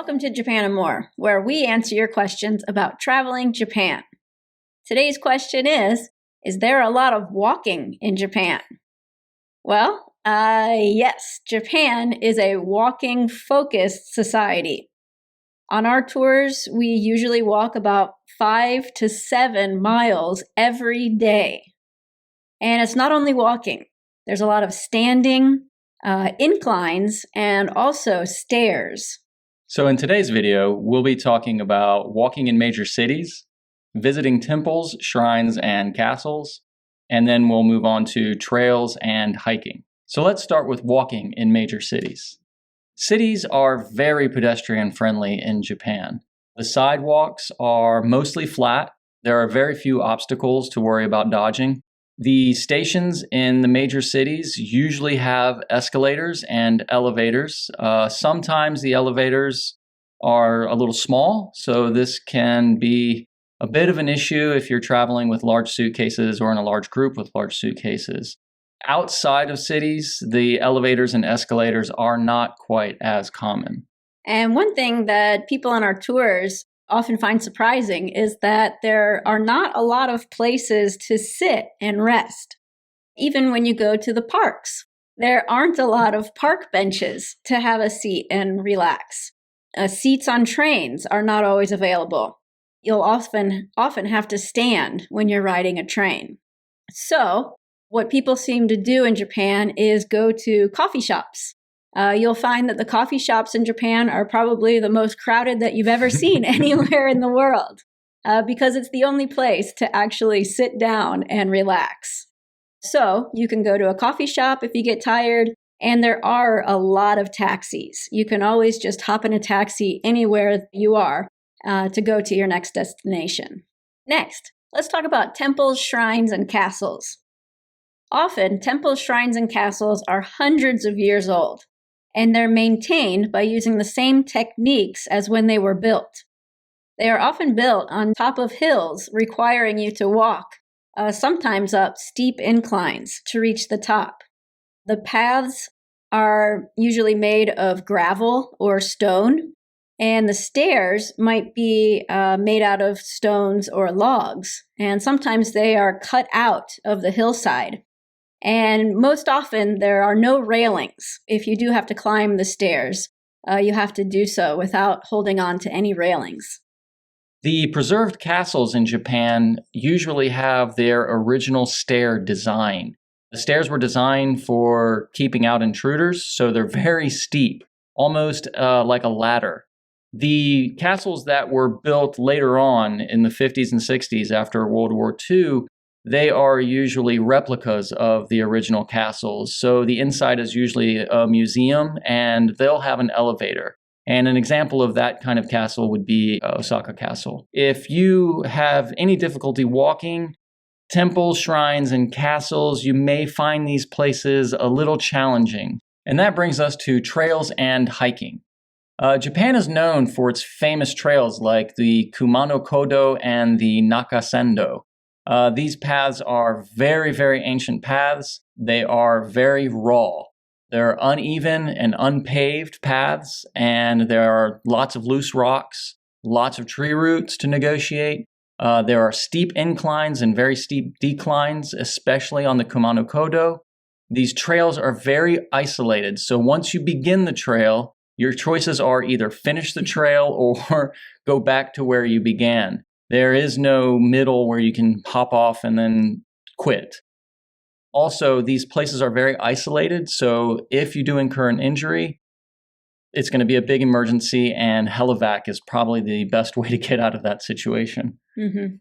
Welcome to Japan and More, where we answer your questions about traveling Japan. Today's question is there a lot of walking in Japan? Well, yes, Japan is a walking-focused society. On our tours, we usually walk about 5 to 7 miles every day. And it's not only walking. There's a lot of standing, inclines, and also stairs. So in today's video, we'll be talking about walking in major cities, visiting temples, shrines, and castles, and then we'll move on to trails and hiking. So let's start with walking in major cities. Cities are very pedestrian friendly in Japan. The sidewalks are mostly flat. There are very few obstacles to worry about dodging. The stations in the major cities usually have escalators and elevators. Sometimes the elevators are a little small, so this can be a bit of an issue if you're traveling with large suitcases or in a large group with large suitcases. Outside of cities, the elevators and escalators are not quite as common. And one thing that people on our tours often find surprising is that there are not a lot of places to sit and rest. Even when you go to the parks, there aren't a lot of park benches to have a seat and relax. Seats on trains are not always available. You'll often have to stand when you're riding a train. So, what people seem to do in Japan is go to coffee shops. You'll find that the coffee shops in Japan are probably the most crowded that you've ever seen anywhere in the world, because it's the only place to actually sit down and relax. So you can go to a coffee shop if you get tired, and there are a lot of taxis. You can always just hop in a taxi anywhere you are to go to your next destination. Next, let's talk about temples, shrines, and castles. Often, temples, shrines, and castles are hundreds of years old, and they're maintained by using the same techniques as when they were built. They are often built on top of hills, requiring you to walk, sometimes up steep inclines to reach the top. The paths are usually made of gravel or stone, and the stairs might be made out of stones or logs, and sometimes they are cut out of the hillside. And most often, there are no railings. If you do have to climb the stairs, you have to do so without holding on to any railings. The preserved castles in Japan usually have their original stair design. The stairs were designed for keeping out intruders, so they're very steep, almost like a ladder. The castles that were built later on in the 50s and 60s after World War II, they are usually replicas of the original castles. So the inside is usually a museum, and they'll have an elevator. And an example of that kind of castle would be Osaka Castle. If you have any difficulty walking temples, shrines, and castles, you may find these places a little challenging. And that brings us to trails and hiking. Japan is known for its famous trails like the Kumano-Kodo and the Nakasendo. These paths are very, very ancient paths. They are very raw. They're uneven and unpaved paths, and there are lots of loose rocks, lots of tree roots to negotiate. There are steep inclines and very steep declines, especially on the Kumano-Kodo. These trails are very isolated, so once you begin the trail, your choices are either finish the trail or go back to where you began. There is no middle where you can hop off and then quit. Also, these places are very isolated, so if you do incur an injury, it's going to be a big emergency, and helivac is probably the best way to get out of that situation. Mm-hmm.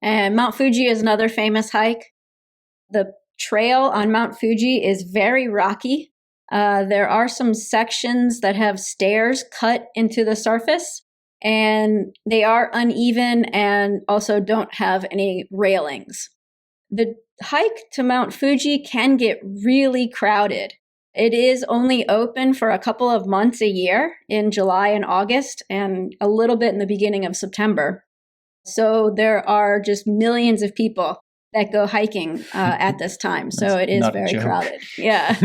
And Mount Fuji is another famous hike. The trail on Mount Fuji is very rocky. There are some sections that have stairs cut into the surface, and they are uneven and also don't have any railings. The hike to Mount Fuji can get really crowded. It is only open for a couple of months a year in July and August, and a little bit in the beginning of September. So there are just millions of people that go hiking at this time. So it is very crowded. Yeah.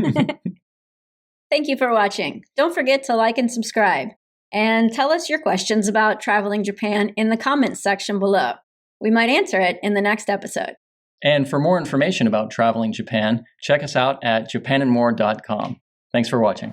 Thank you for watching. Don't forget to like and subscribe. and tell us your questions about traveling Japan in the comments section below. We might answer it in the next episode. And for more information about traveling Japan, check us out at japanandmore.com. Thanks for watching.